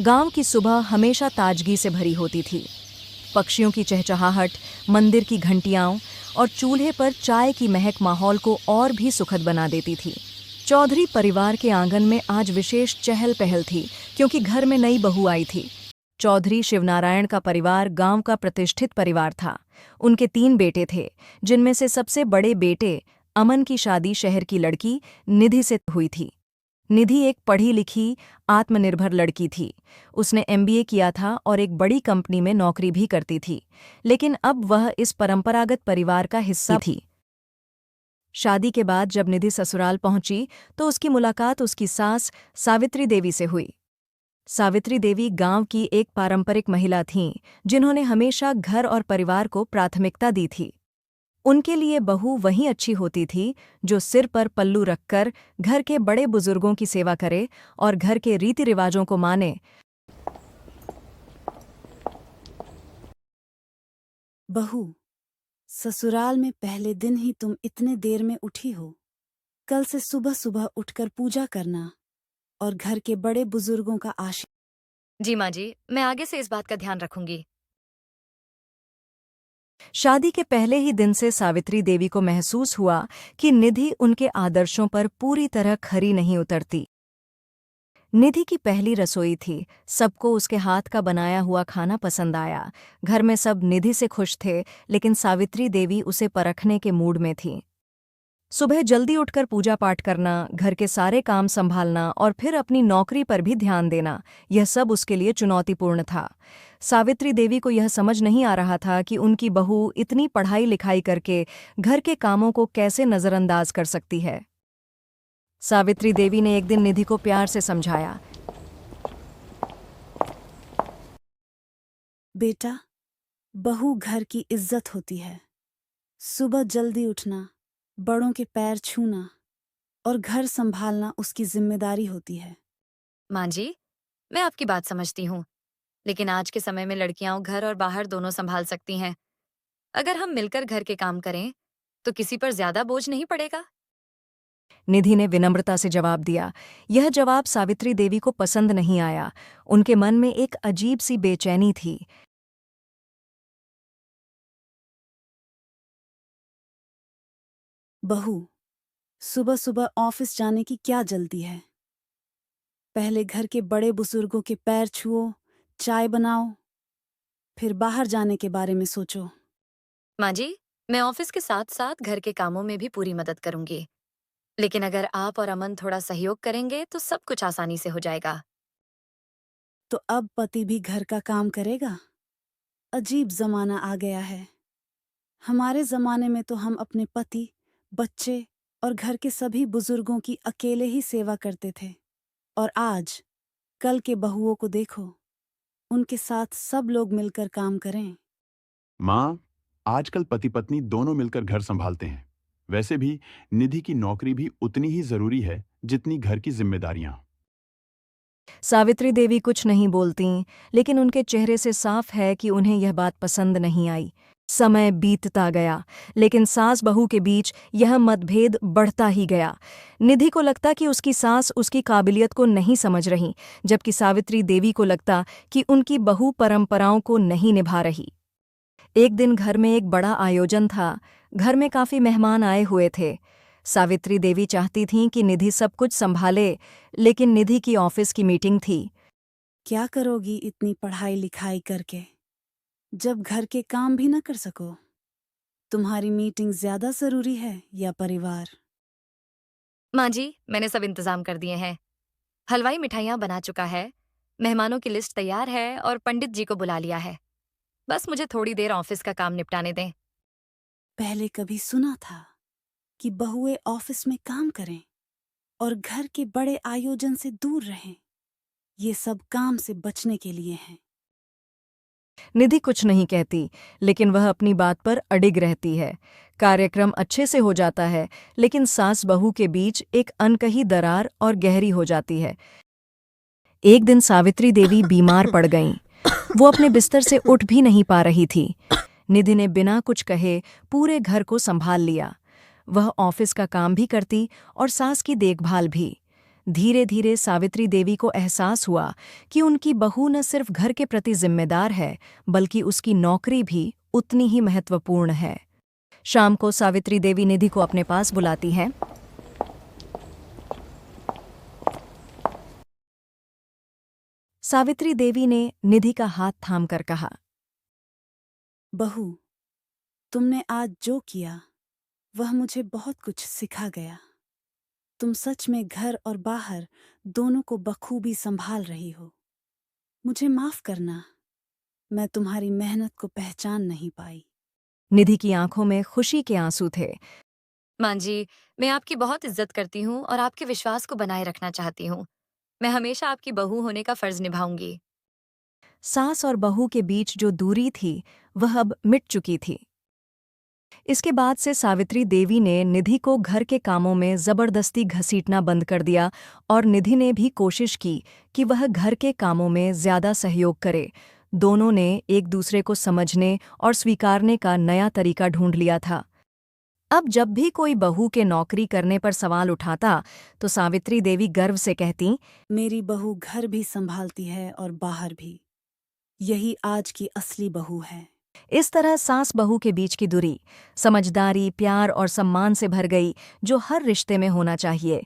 गांव की सुबह हमेशा ताजगी से भरी होती थी। पक्षियों की चहचहाहट, मंदिर की घंटियां और चूल्हे पर चाय की महक माहौल को और भी सुखद बना देती थी। चौधरी परिवार के आंगन में आज विशेष चहल पहल थी, क्योंकि घर में नई बहू आई थी। चौधरी शिवनारायण का परिवार गांव का प्रतिष्ठित परिवार था। उनके 3 बेटे थे, जिनमें से सबसे बड़े बेटे अमन की शादी शहर की लड़की निधि से हुई थी। निधि एक पढ़ी लिखी, आत्मनिर्भर लड़की थी। उसने एमबीए किया था और एक बड़ी कंपनी में नौकरी भी करती थी, लेकिन अब वह इस परंपरागत परिवार का हिस्सा थी। शादी के बाद जब निधि ससुराल पहुंची तो उसकी मुलाकात उसकी सास सावित्री देवी से हुई। सावित्री देवी गांव की एक पारंपरिक महिला थीं, जिन्होंने हमेशा घर और परिवार को प्राथमिकता दी थी। उनके लिए बहू वही अच्छी होती थी जो सिर पर पल्लू रखकर घर के बड़े बुजुर्गों की सेवा करे और घर के रीति रिवाजों को माने। बहू, ससुराल में पहले दिन ही तुम इतने देर में उठी हो। कल से सुबह सुबह उठकर पूजा करना और घर के बड़े बुजुर्गों का आशीर्वाद। जी माँ जी, मैं आगे से इस बात का ध्यान रखूंगी। शादी के पहले ही दिन से सावित्री देवी को महसूस हुआ कि निधि उनके आदर्शों पर पूरी तरह खरी नहीं उतरती। निधि की पहली रसोई थी, सबको उसके हाथ का बनाया हुआ खाना पसंद आया। घर में सब निधि से खुश थे, लेकिन सावित्री देवी उसे परखने के मूड में थी। सुबह जल्दी उठकर पूजा पाठ करना, घर के सारे काम संभालना और फिर अपनी नौकरी पर भी ध्यान देना, यह सब उसके लिए चुनौतीपूर्ण था। सावित्री देवी को यह समझ नहीं आ रहा था कि उनकी बहू इतनी पढ़ाई लिखाई करके घर के कामों को कैसे नज़रअंदाज कर सकती है। सावित्री देवी ने एक दिन निधि को प्यार से समझाया। बेटा, बहू घर की इज्जत होती है। सुबह जल्दी उठना, बड़ों के पैर छूना और घर संभालना उसकी जिम्मेदारी होती है। माँ जी, मैं आपकी बात समझती हूँ, लेकिन आज के समय में लड़कियां घर और बाहर दोनों संभाल सकती हैं। अगर हम मिलकर घर के काम करें, तो किसी पर ज्यादा बोझ नहीं पड़ेगा। निधि ने विनम्रता से जवाब दिया। यह जवाब सावित्री देवी को पसंद नहीं आया। उनके मन में एक अजीब सी बेचैनी थी। बहू, सुबह सुबह ऑफिस जाने की क्या जल्दी है? पहले घर के बड़े बुजुर्गों के पैर छुओ, चाय बनाओ, फिर बाहर जाने के बारे में सोचो। माँ जी, मैं ऑफिस के साथ साथ घर के कामों में भी पूरी मदद करूंगी, लेकिन अगर आप और अमन थोड़ा सहयोग करेंगे तो सब कुछ आसानी से हो जाएगा। तो अब पति भी घर का काम करेगा? अजीब जमाना आ गया है। हमारे जमाने में तो हम अपने पति, बच्चे और घर के सभी बुजुर्गों की अकेले ही सेवा करते थे। और आज, कल के बहुओं को देखो, उनके साथ सब लोग मिलकर काम करें। माँ, आजकल पति पत्नी दोनों मिलकर घर संभालते हैं। वैसे भी निधि की नौकरी भी उतनी ही जरूरी है जितनी घर की जिम्मेदारियां। सावित्री देवी कुछ नहीं बोलतीं, लेकिन उनके चेहरे से साफ है कि उन्हें यह बात पसंद नहीं आई। समय बीतता गया, लेकिन सास बहू के बीच यह मतभेद बढ़ता ही गया। निधि को लगता कि उसकी सास उसकी काबिलियत को नहीं समझ रही, जबकि सावित्री देवी को लगता कि उनकी बहू परंपराओं को नहीं निभा रही। एक दिन घर में एक बड़ा आयोजन था। घर में काफी मेहमान आए हुए थे। सावित्री देवी चाहती थीं कि निधि सब कुछ संभाले, लेकिन निधि की ऑफिस की मीटिंग थी। क्या करोगी इतनी पढ़ाई लिखाई करके, जब घर के काम भी न कर सको? तुम्हारी मीटिंग ज्यादा जरूरी है या परिवार? माँ जी, मैंने सब इंतजाम कर दिए हैं। हलवाई मिठाइयाँ बना चुका है, मेहमानों की लिस्ट तैयार है और पंडित जी को बुला लिया है। बस मुझे थोड़ी देर ऑफिस का काम निपटाने दें। पहले कभी सुना था कि बहुएं ऑफिस में काम करें और घर के बड़े आयोजन से दूर रहें? ये सब काम से बचने के लिए हैं। निधि कुछ नहीं कहती, लेकिन वह अपनी बात पर अडिग रहती है। कार्यक्रम अच्छे से हो जाता है, लेकिन सास बहू के बीच एक अनकही दरार और गहरी हो जाती है। एक दिन सावित्री देवी बीमार पड़ गईं। वो अपने बिस्तर से उठ भी नहीं पा रही थी। निधि ने बिना कुछ कहे पूरे घर को संभाल लिया। वह ऑफिस का काम भी करती और सास की देखभाल भी। धीरे धीरे सावित्री देवी को एहसास हुआ कि उनकी बहू न सिर्फ घर के प्रति जिम्मेदार है, बल्कि उसकी नौकरी भी उतनी ही महत्वपूर्ण है। शाम को सावित्री देवी निधि को अपने पास बुलाती हैं। सावित्री देवी ने निधि का हाथ थामकर कहा, बहू, तुमने आज जो किया वह मुझे बहुत कुछ सिखा गया। तुम सच में घर और बाहर दोनों को बखूबी संभाल रही हो। मुझे माफ करना, मैं तुम्हारी मेहनत को पहचान नहीं पाई। निधि की आंखों में खुशी के आंसू थे। माँ जी, मैं आपकी बहुत इज्जत करती हूँ और आपके विश्वास को बनाए रखना चाहती हूँ। मैं हमेशा आपकी बहू होने का फर्ज निभाऊंगी। सास और बहू के बीच जो दूरी थी वह अब मिट चुकी थी। इसके बाद से सावित्री देवी ने निधि को घर के कामों में जबरदस्ती घसीटना बंद कर दिया और निधि ने भी कोशिश की कि वह घर के कामों में ज्यादा सहयोग करे। दोनों ने एक दूसरे को समझने और स्वीकारने का नया तरीका ढूंढ लिया था। अब जब भी कोई बहू के नौकरी करने पर सवाल उठाता तो सावित्री देवी गर्व से कहती, मेरी बहू घर भी संभालती है और बाहर भी। यही आज की असली बहू है। इस तरह सास बहू के बीच की दूरी समझदारी, प्यार और सम्मान से भर गई, जो हर रिश्ते में होना चाहिए।